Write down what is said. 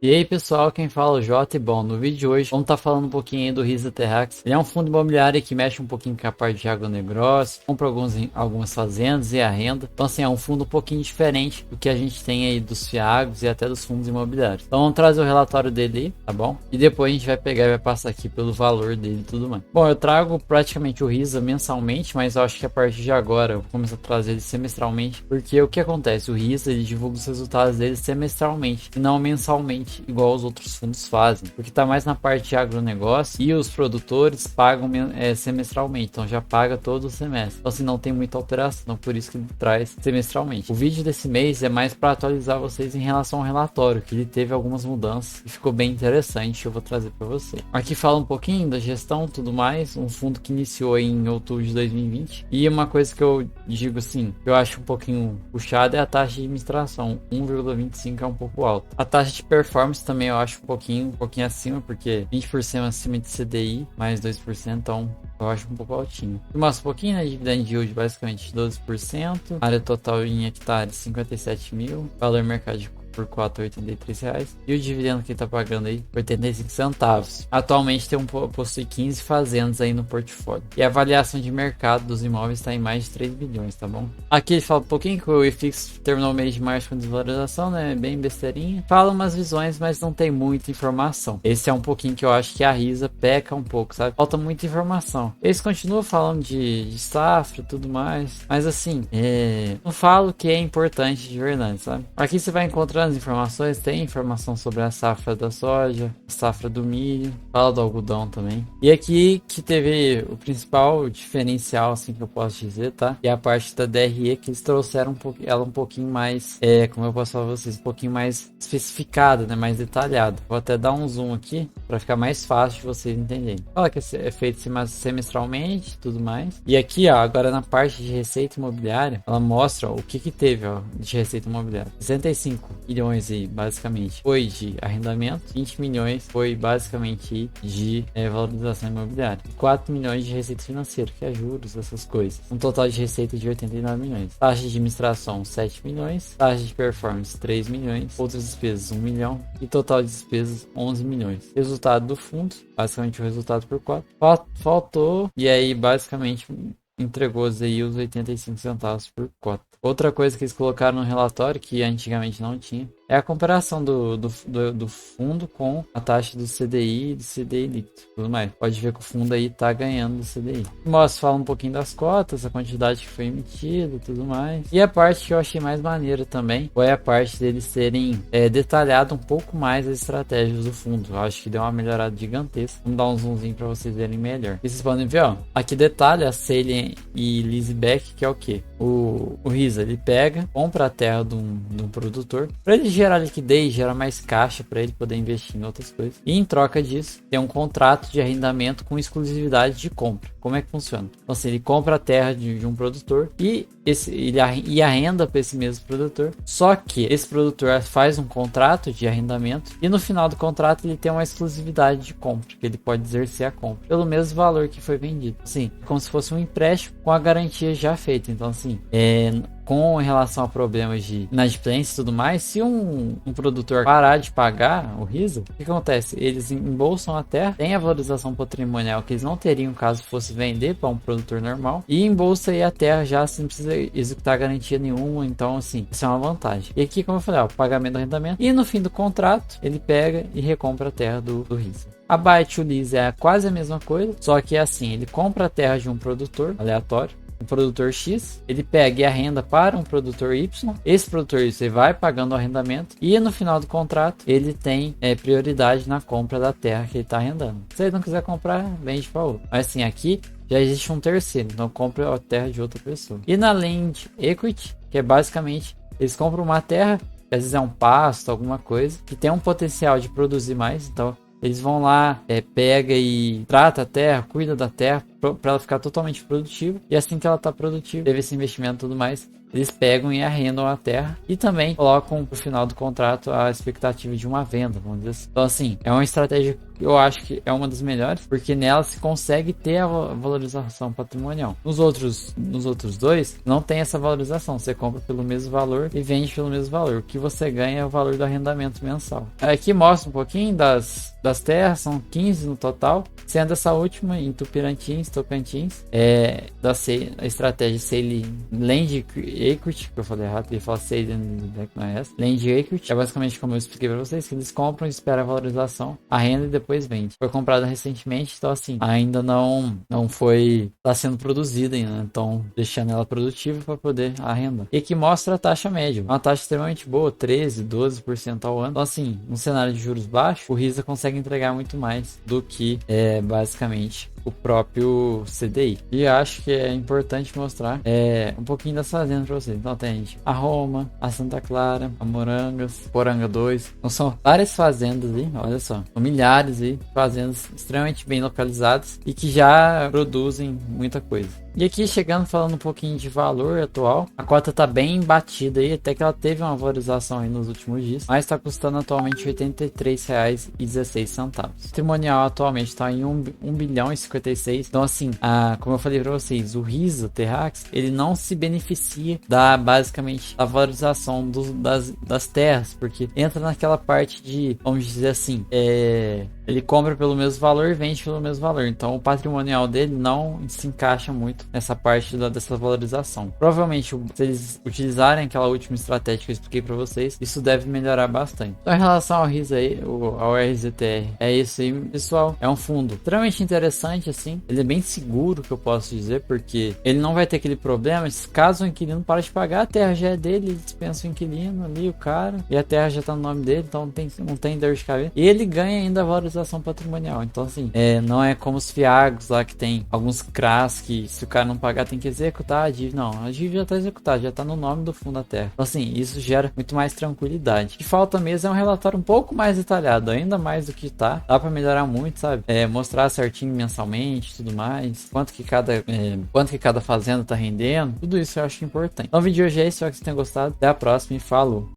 E aí pessoal, quem fala é o Jota e bom, no vídeo de hoje vamos estar falando um pouquinho aí do Risa Terrax. Ele é um fundo imobiliário que mexe um pouquinho com a parte de agronegócio, compra algumas fazendas e arrenda. Então assim, é um fundo um pouquinho diferente do que a gente tem aí dos FIAGs e até dos fundos imobiliários. Então vamos trazer o relatório dele aí, tá bom? E depois a gente vai pegar e vai passar aqui pelo valor dele e tudo mais. Bom, eu trago praticamente o Risa mensalmente, mas eu acho que a partir de agora eu vou começar a trazer ele semestralmente, porque o que acontece? O Risa ele divulga os resultados dele semestralmente e não mensalmente, igual os outros fundos fazem, porque tá mais na parte de agronegócio e os produtores pagam semestralmente, então já paga todo o semestre. Então assim, não tem muita alteração, por isso que ele traz semestralmente. O vídeo desse mês é mais para atualizar vocês em relação ao relatório, que ele teve algumas mudanças e ficou bem interessante, eu vou trazer para você. Aqui fala um pouquinho da gestão, tudo mais, um fundo que iniciou em outubro de 2020, e uma coisa que eu digo assim, que eu acho um pouquinho puxada é a taxa de administração, 1,25 é um pouco alta. A taxa de performance também eu acho um pouquinho acima, porque 20% acima de CDI, mais 2%, então eu acho um pouco altinho. Mostra um pouquinho, né? Dividend yield basicamente 12%, área total em hectares 57 mil, valor mercado por R$4,83 e o dividendo que ele tá pagando aí 85 centavos. Atualmente possui 15 fazendas aí no portfólio. E a avaliação de mercado dos imóveis está em mais de 3 bilhões, tá bom? Aqui ele fala um pouquinho que o IFIX terminou o mês de março com desvalorização, né? Bem besteirinha. Fala umas visões, mas não tem muita informação. Esse é um pouquinho que eu acho que a Risa peca um pouco, sabe? Falta muita informação. Eles continuam falando de safra e tudo mais, mas assim, não falo que é importante de verdade, sabe? Aqui você vai encontrar as informações, tem informação sobre a safra da soja, a safra do milho, fala do algodão também. E aqui que teve o principal diferencial, assim que eu posso dizer, tá? E a parte da DRE que eles trouxeram ela um pouquinho mais, como eu posso falar pra vocês, um pouquinho mais especificada, né? Mais detalhada. Vou até dar um zoom aqui para ficar mais fácil de vocês entenderem. Fala que é feito semestralmente, tudo mais. E aqui, ó, agora na parte de receita imobiliária, ela mostra ó, o que teve, ó, de receita imobiliária. 65 milhões aí, basicamente, foi de arrendamento, 20 milhões foi basicamente de valorização imobiliária, 4 milhões de receita financeira, que é juros, essas coisas. Um total de receita de 89 milhões. Taxa de administração, 7 milhões. Taxa de performance, 3 milhões. Outras despesas, 1 milhão. E total de despesas, 11 milhões. Resultado do fundo, basicamente o resultado por 4. Faltou, e aí basicamente entregou aí os 85 centavos por cota. Outra coisa que eles colocaram no relatório, que antigamente não tinha, é a comparação do fundo com a taxa do CDI e do CDI líquido. Tudo mais. Pode ver que o fundo aí tá ganhando do CDI. Mostra, fala um pouquinho das cotas, a quantidade que foi emitida e tudo mais. E a parte que eu achei mais maneira também foi a parte deles terem detalhado um pouco mais as estratégias do fundo. Eu acho que deu uma melhorada gigantesca. Vamos dar um zoomzinho para vocês verem melhor. E vocês podem ver, ó, aqui detalha a Salient e Leaseback, que é o que? O Risa, ele pega, compra a terra de um produtor, para ele gerar liquidez, gerar mais caixa para ele poder investir em outras coisas. E em troca disso, tem um contrato de arrendamento com exclusividade de compra. Como é que funciona? Então, assim, ele compra a terra de um produtor e ele arrenda para esse mesmo produtor. Só que esse produtor faz um contrato de arrendamento e no final do contrato ele tem uma exclusividade de compra, que ele pode exercer a compra pelo mesmo valor que foi vendido. Assim, como se fosse um empréstimo com a garantia já feita. Então, assim, com relação a problemas de inadimplência e tudo mais, se um produtor parar de pagar o Risa, o que acontece? Eles embolsam a terra, tem a valorização patrimonial que eles não teriam caso fosse vender para um produtor normal, e embolsa aí a terra já sem precisar executar garantia nenhuma. Então, assim, isso é uma vantagem. E aqui, como eu falei, ó, o pagamento do arrendamento, e no fim do contrato, ele pega e recompra a terra do Risa. A buy to lease é quase a mesma coisa, só que é assim, ele compra a terra de um produtor aleatório, um produtor X, ele pega e arrenda para um produtor Y, esse produtor Y ele vai pagando o arrendamento e no final do contrato ele tem prioridade na compra da terra que ele está arrendando. Se ele não quiser comprar, vende para outro. Mas assim, aqui já existe um terceiro, então compra a terra de outra pessoa. E na Land Equity, que é basicamente, eles compram uma terra, que às vezes é um pasto, alguma coisa, que tem um potencial de produzir mais, então eles vão lá, pega e trata a terra, cuida da terra para ela ficar totalmente produtiva. E assim que ela está produtiva, teve esse investimento e tudo mais, eles pegam e arrendam a terra e também colocam no final do contrato a expectativa de uma venda, vamos dizer assim. Então assim, é uma estratégia eu acho que é uma das melhores, porque nela se consegue ter a valorização patrimonial. Nos outros dois, não tem essa valorização. Você compra pelo mesmo valor e vende pelo mesmo valor. O que você ganha é o valor do arrendamento mensal. Aqui mostra um pouquinho das terras, são 15 no total, sendo essa última em Tupirantins, Tocantins, a estratégia Sale Land Equity, que eu falei errado, ele fala Sale Land Equity, é basicamente como eu expliquei para vocês, que eles compram, esperam a valorização, arrenda e depois vende. Foi comprada recentemente, então assim, ainda não foi, está sendo produzida ainda, né? Então deixando ela produtiva para poder arrendar. E aqui mostra a taxa média, uma taxa extremamente boa, 13, 12% ao ano. Então assim, num cenário de juros baixos, o RISA consegue entregar muito mais do que basicamente o próprio CDI. E acho que é importante mostrar um pouquinho das fazendas para vocês. Então tem a Roma, a Santa Clara, a Morangas, Poranga 2. Então são várias fazendas aí, olha só. São milhares aí, fazendas extremamente bem localizadas e que já produzem muita coisa. E aqui chegando falando um pouquinho de valor atual, a cota tá bem batida aí, até que ela teve uma valorização aí nos últimos dias, mas está custando atualmente R$ 83,16. O patrimonial atualmente está em 1 bilhão e 56. Então assim, como eu falei para vocês, o RISA Terrax, ele não se beneficia basicamente da valorização das terras, porque entra naquela parte de, vamos dizer assim, ele compra pelo mesmo valor e vende pelo mesmo valor. Então o patrimonial dele não se encaixa muito nessa parte dessa valorização. Provavelmente, se eles utilizarem aquela última estratégia que eu expliquei para vocês, isso deve melhorar bastante. Então, em relação ao RISA aí, ao RZTR, é isso aí, pessoal. É um fundo extremamente interessante, assim. Ele é bem seguro, que eu posso dizer, porque ele não vai ter aquele problema. Caso o inquilino pare de pagar, a terra já é dele, ele dispensa o inquilino ali, o cara, e a terra já tá no nome dele, então não tem dor de cabeça. E ele ganha ainda a valorização patrimonial. Então, assim, não é como os fiagos lá que tem alguns CRAs que se o cara não pagar tem que executar a dívida. Não, a dívida já tá executada, já tá no nome do fundo da terra. Então assim, isso gera muito mais tranquilidade. O que falta mesmo é um relatório um pouco mais detalhado, ainda mais do que tá. Dá pra melhorar muito, sabe? Mostrar certinho mensalmente, tudo mais. Quanto que cada fazenda tá rendendo. Tudo isso eu acho importante. Então o vídeo de hoje é esse, espero que vocês tenham gostado. Até a próxima e falou!